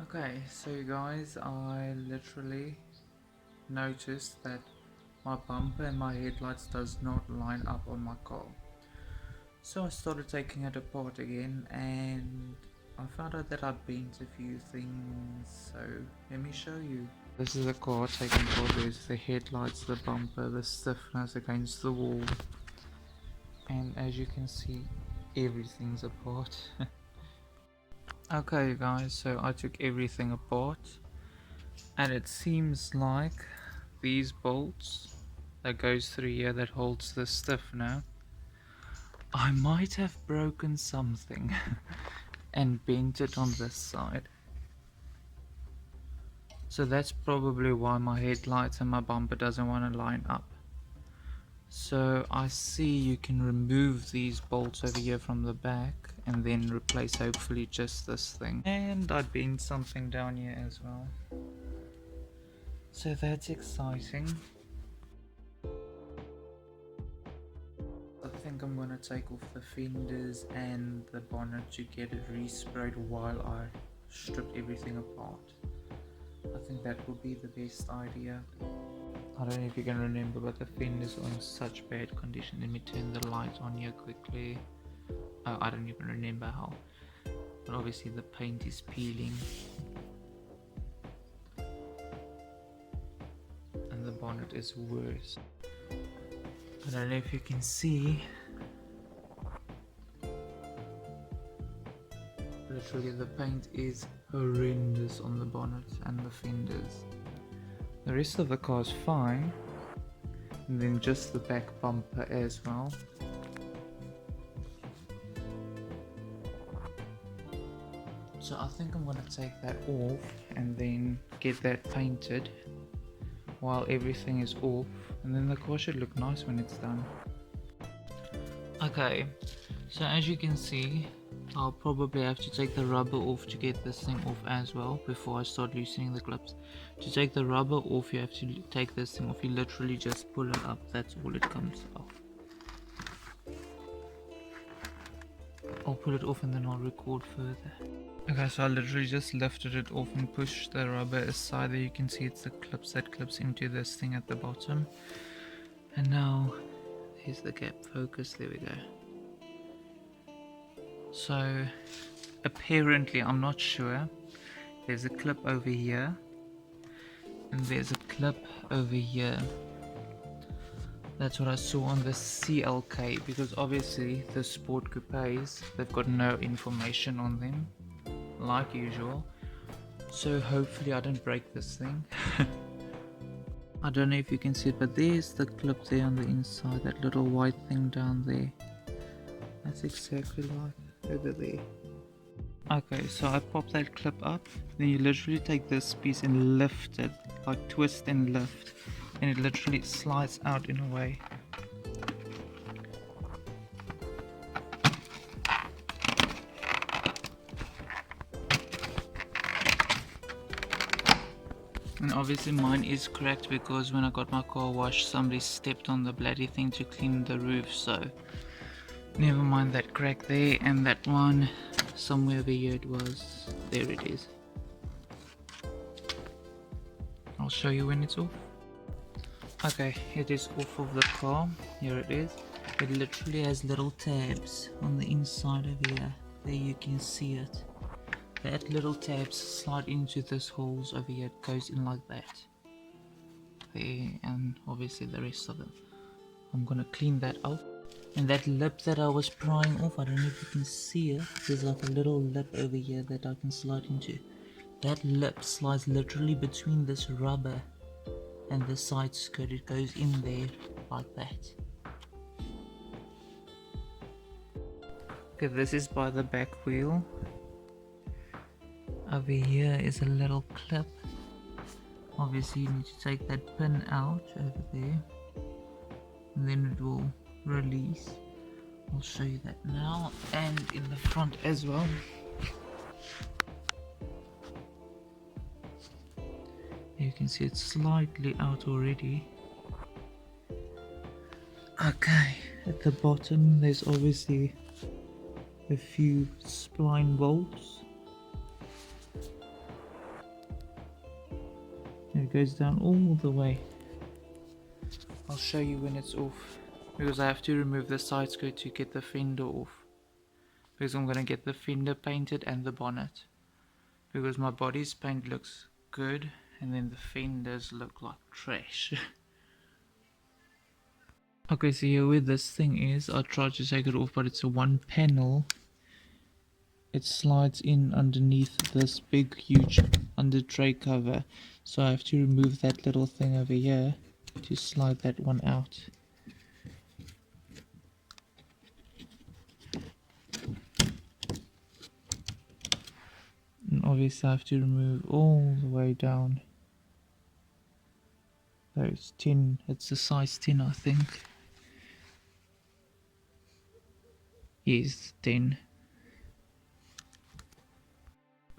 Okay, so you guys, I literally noticed that my bumper and my headlights does not line up on my car. So I started taking it apart again and I found out that I've bent a few things, so let me show you. This is the car taken apart. There's the headlights, the bumper, the stiffness against the wall, and as you can see, everything's apart. Okay guys, so I took everything apart and it seems like these bolts that goes through here that holds the stiffener, I might have broken something and bent it on this side. So that's probably why my headlights and my bumper doesn't want to line up. So I see you can remove these bolts over here from the back and then replace hopefully just this thing. And I bent something down here as well. So that's exciting. I think I'm gonna take off the fenders and the bonnet to get it resprayed while I strip everything apart. I think that would be the best idea. I don't know if you can remember, but the fenders are in such bad condition. Let me turn the light on here quickly. Oh, I don't even remember how. But obviously the paint is peeling. And the bonnet is worse. I don't know if you can see. Literally the paint is horrendous on the bonnet and the fenders. The rest of the car is fine, and then just the back bumper as well. So I think I'm gonna take that off and then get that painted while everything is off, and then the car should look nice when it's done. Okay, so as you can see, I'll probably have to take the rubber off to get this thing off as well before I start loosening the clips. To take the rubber off, you have to take this thing off. You literally just pull it up, that's all it comes off. I'll pull it off and then I'll record further. Okay, so I literally just lifted it off and pushed the rubber aside. There you can see it's the clips that clips into this thing at the bottom. And now, here's the gap focus, there we go. So apparently, I'm not sure, there's a clip over here and there's a clip over here. That's what I saw on the CLK, because obviously the Sport Coupes, they've got no information on them like usual. So hopefully I don't break this thing. I don't know if you can see it, but there's the clip there on the inside, that little white thing down there. That's exactly like over there. Okay, so I pop that clip up, then you literally take this piece and lift it, like twist and lift, and it literally slides out in a way. And obviously mine is cracked because when I got my car washed, somebody stepped on the bloody thing to clean the roof, so never mind that crack there, and that one somewhere over here it was. There it is. I'll show you when it's off. Okay, it is off of the car. Here it is. It literally has little tabs on the inside of here. There you can see it. That little tabs slide into this holes over here. It goes in like that. There, and obviously the rest of it. I'm gonna clean that out. And that lip that I was prying off, I don't know if you can see it. There's like a little lip over here that I can slide into. That lip slides literally between this rubber and the side skirt. It goes in there like that. Okay, this is by the back wheel. Over here is a little clip. Obviously you need to take that pin out over there, and then it will release. I'll show you that now, and in the front as well. You can see it's slightly out already. Okay, at the bottom there's obviously a few spline bolts. goes down all the way. I'll show you when it's off, because I have to remove the side skirt to get the fender off, because I'm going to get the fender painted and the bonnet, because my body's paint looks good and then the fenders look like trash. Okay, so here where this thing is, I tried to take it off, but it's a one panel. It slides in underneath this big huge under tray cover, so I have to remove that little thing over here to slide that one out. And obviously I have to remove all the way down those 10, it's a size 10 I think. Yes, 10.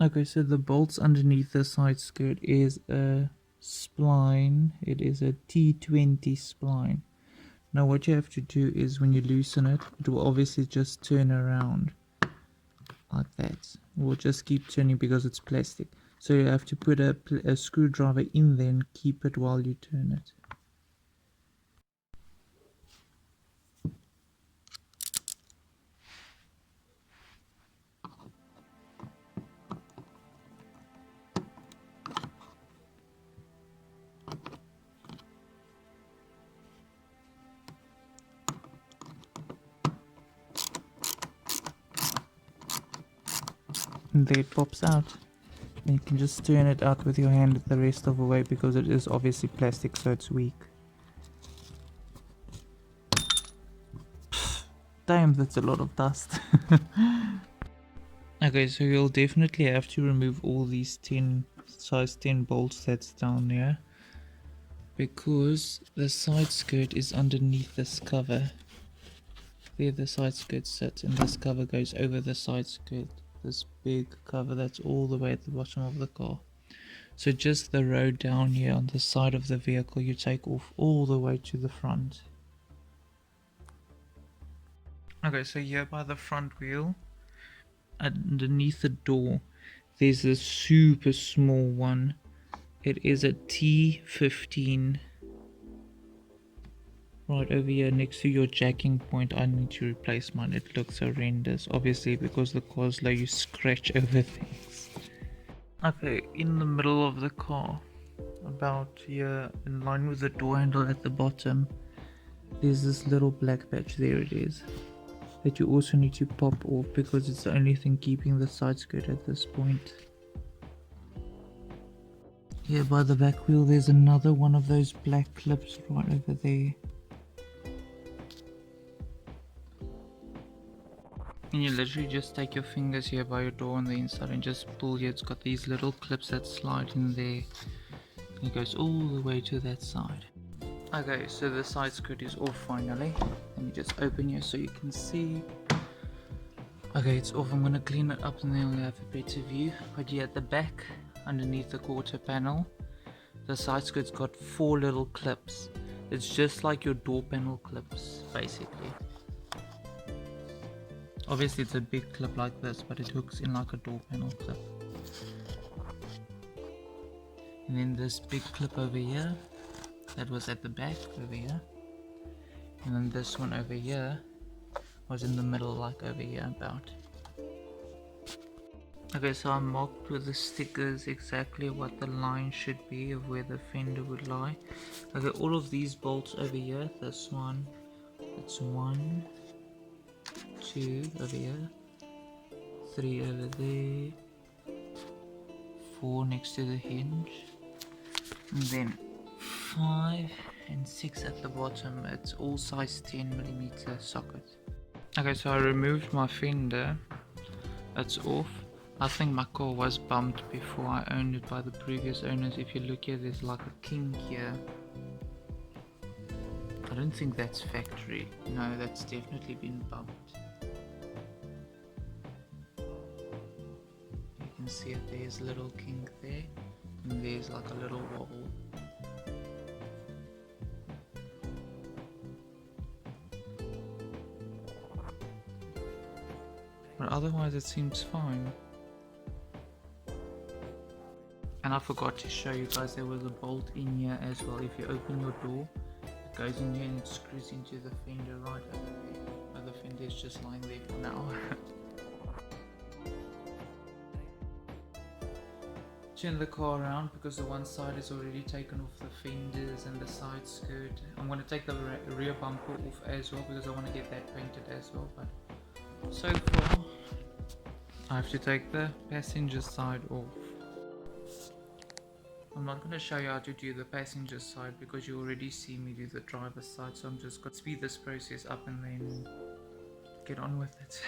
Okay, so the bolts underneath the side skirt is a spline. It is a T20 spline. Now what you have to do is when you loosen it, it will obviously just turn around like that. It will just keep turning because it's plastic. So you have to put a screwdriver in there and keep it while you turn it. And there it pops out. And you can just turn it out with your hand the rest of the way because it is obviously plastic, so it's weak. Damn, that's a lot of dust. Okay, so you'll definitely have to remove all these size 10 bolts that's down there, because the side skirt is underneath this cover. There the side skirt sits, and this cover goes over the side skirt. This big cover that's all the way at the bottom of the car. So just the row down here on the side of the vehicle you take off all the way to the front. Okay, so here by the front wheel, underneath the door, there's a super small one. It is a T15. Right over here next to your jacking point, I need to replace mine. It looks horrendous. Obviously because the car's low, you scratch over things. Okay, in the middle of the car, about here in line with the door handle at the bottom, there's this little black patch. There it is, that you also need to pop off because it's the only thing keeping the side skirt at this point. Here by the back wheel there's another one of those black clips right over there. And you literally just take your fingers here by your door on the inside and just pull here. It's got these little clips that slide in there. And it goes all the way to that side. Okay, so the side skirt is off finally. And you just open here so you can see. Okay, it's off. I'm gonna clean it up and then we'll have a better view. But yeah, at the back, underneath the quarter panel, the side skirt's got 4 little clips. It's just like your door panel clips, basically. Obviously it's a big clip like this, but it hooks in like a door panel clip. And then this big clip over here, that was at the back over here. And then this one over here was in the middle, like over here about. Okay, so I marked with the stickers exactly what the line should be of where the fender would lie. Okay, all of these bolts over here, this one, it's 1, 2 over here, 3 over there, 4 next to the hinge, and then 5 and 6 at the bottom. It's all size 10mm socket. Okay, so I removed my fender. It's off. I think my car was bumped before I owned it by the previous owners. If you look here, there's like a kink here. I don't think that's factory. No, that's definitely been bumped. You can see it, there's a little kink there, and there's like a little wobble. But otherwise it seems fine. And I forgot to show you guys, there was a bolt in here as well. If you open your door, it goes in here and it screws into the fender right over there. Oh, the fender is just lying there for now. Turn the car around because the one side is already taken off the fenders and the side skirt. I'm going to take the rear bumper off as well because I want to get that painted as well. But so far I have to take the passenger side off. I'm not going to show you how to do the passenger side because you already see me do the driver's side, so I'm just going to speed this process up and then get on with it.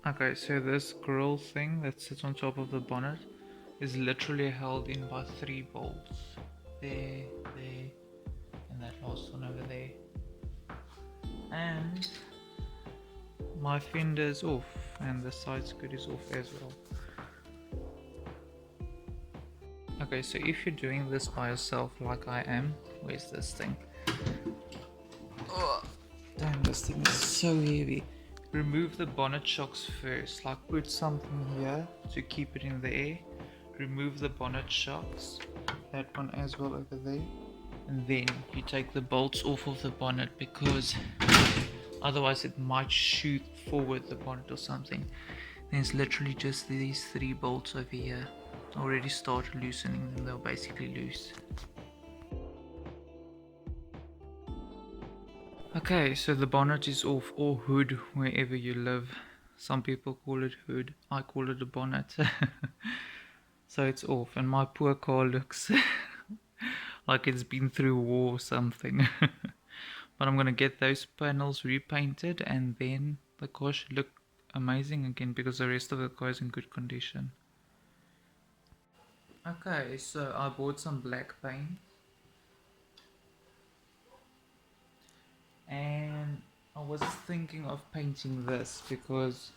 Okay, so this grill thing that sits on top of the bonnet is literally held in by 3 bolts. There, and that last one over there. And my fender is off and the side skirt is off as well. Okay, so if you're doing this by yourself like I am, where's this thing? Oh, damn, this thing is so heavy. Remove the bonnet shocks first, like put something here to keep it in the air. Remove the bonnet shocks, that one as well over there. And then you take the bolts off of the bonnet because otherwise it might shoot forward the bonnet or something. Then it's literally just these 3 bolts over here. Already started loosening them, they're basically loose. Okay, so the bonnet is off, or hood wherever you live. Some people call it hood, I call it a bonnet. So it's off, and my poor car looks like it's been through war or something. But I'm gonna get those panels repainted and then the car should look amazing again because the rest of the car is in good condition. Okay, so I bought some black paint and I was thinking of painting this because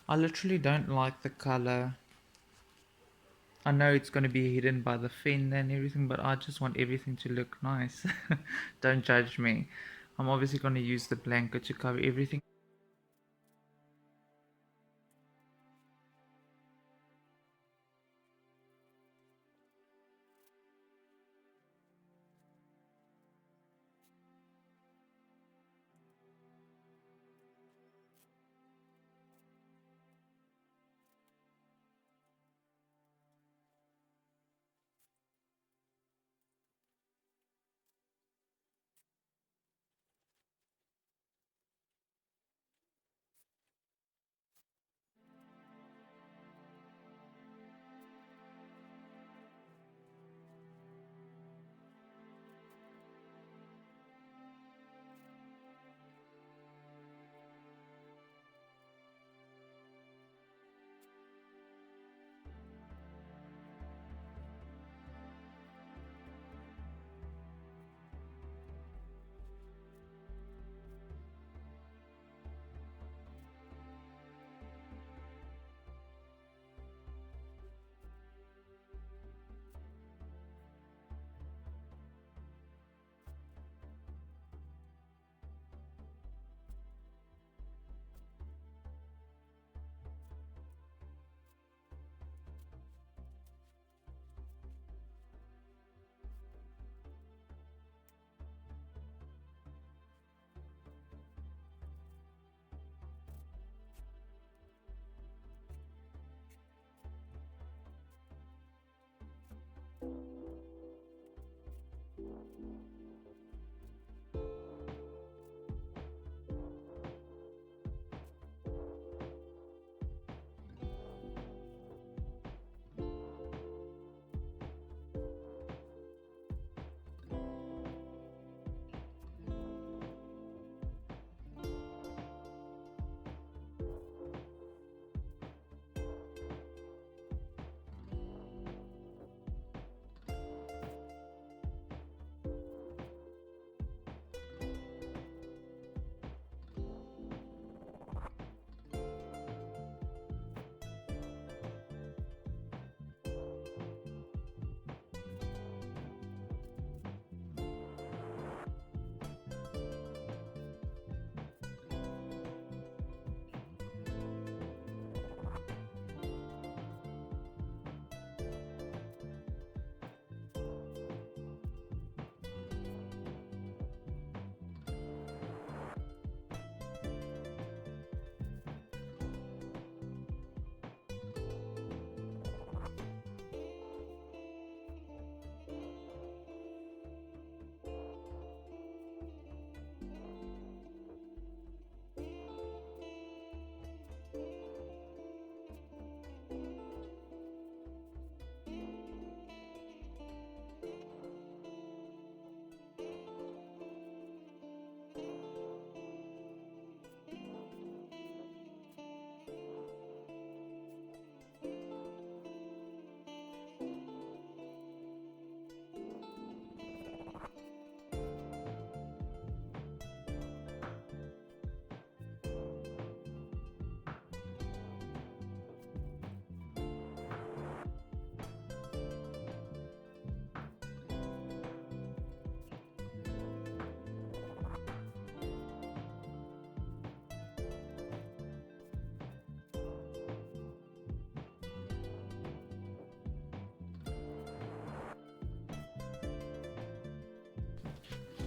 I literally don't like the color. I know it's going to be hidden by the fender and everything, but I just want everything to look nice. Don't judge me. I'm obviously going to use the blanket to cover everything.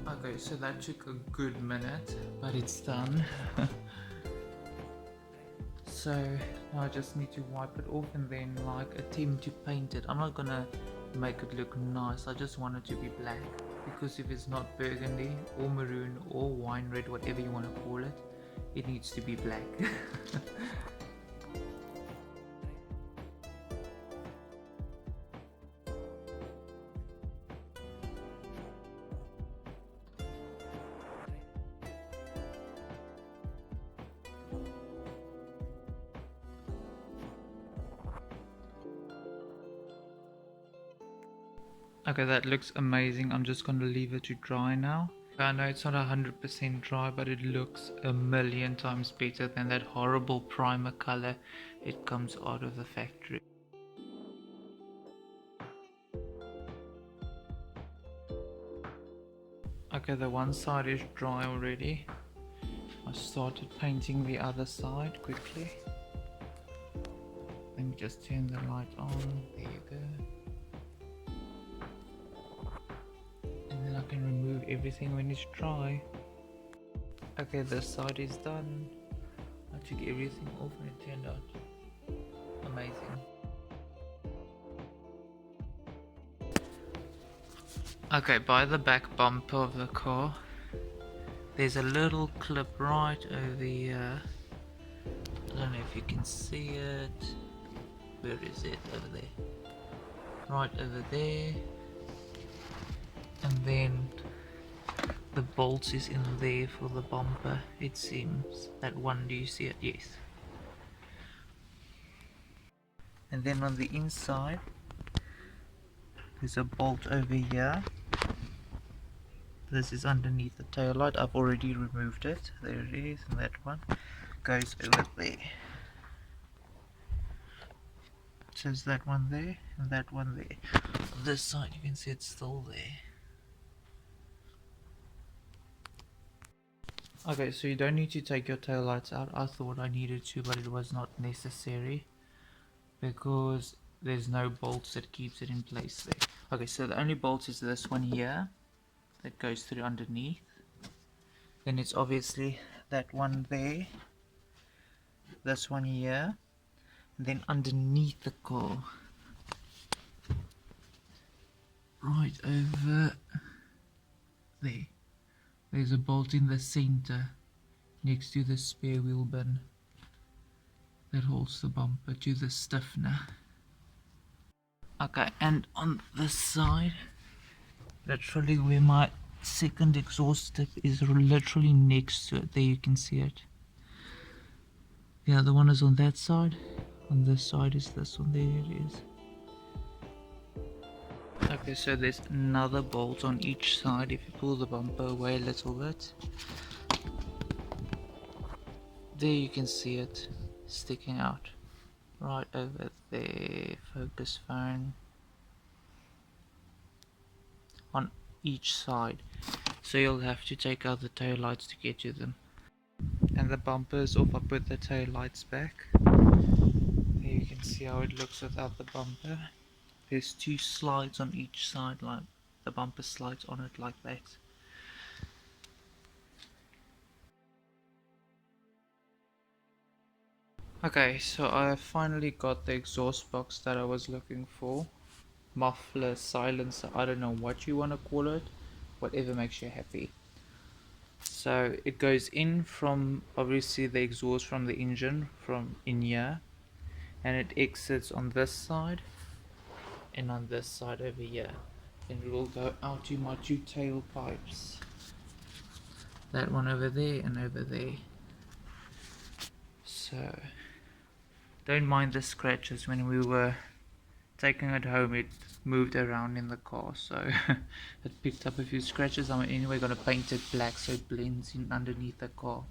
Okay, so that took a good minute, but it's done. So now I just need to wipe it off and then like attempt to paint it. I'm not gonna make it look nice, I just want it to be black, because if it's not burgundy or maroon or wine red, whatever you want to call it, it needs to be black. Okay, that looks amazing. I'm just going to leave it to dry now. I know it's not 100% dry, but it looks a million times better than that horrible primer color it comes out of the factory. Okay, the one side is dry already. I started painting the other side quickly. Let me just turn the light on. There you go. And then I can remove everything when it's dry. Okay, this side is done. I took everything off and it turned out amazing. Okay, by the back bumper of the car, there's a little clip right over here. I don't know if you can see it. Where is it? Over there. Right over there. And then the bolt is in there for the bumper, it seems. That one, do you see it? Yes. And then on the inside, there's a bolt over here. This is underneath the tail light. I've already removed it. There it is, and that one goes over there. So there's that one there, and that one there. On this side, you can see it's still there. Okay, so you don't need to take your tail lights out. I thought I needed to, but it was not necessary, because there's no bolts that keeps it in place there. Okay, so the only bolt is this one here that goes through underneath. Then it's obviously that one there, this one here, and then underneath the car, right over there, there's a bolt in the center next to the spare wheel bin that holds the bumper to the stiffener. Okay, and on this side, literally where my second exhaust tip is, literally next to it, there you can see it. The other one is on that side. On this side is this one, there it is. Okay, so there's another bolt on each side. If you pull the bumper away a little bit, there you can see it sticking out right over there. Focus phone. On each side, so you'll have to take out the tail lights to get to them. And the bumper is off. I put the tail lights back. There you can see how it looks without the bumper. There's two slides on each side, like the bumper slides on it like that. Okay, so I finally got the exhaust box that I was looking for. Muffler, silencer, I don't know what you want to call it, whatever makes you happy. So it goes in from obviously the exhaust from the engine from in here, and it exits on this side and on this side over here, and it will go out to my two tailpipes, that one over there and over there. So don't mind the scratches. When we were taking it home, it moved around in the car, so it picked up a few scratches. I'm anyway gonna paint it black so it blends in underneath the car.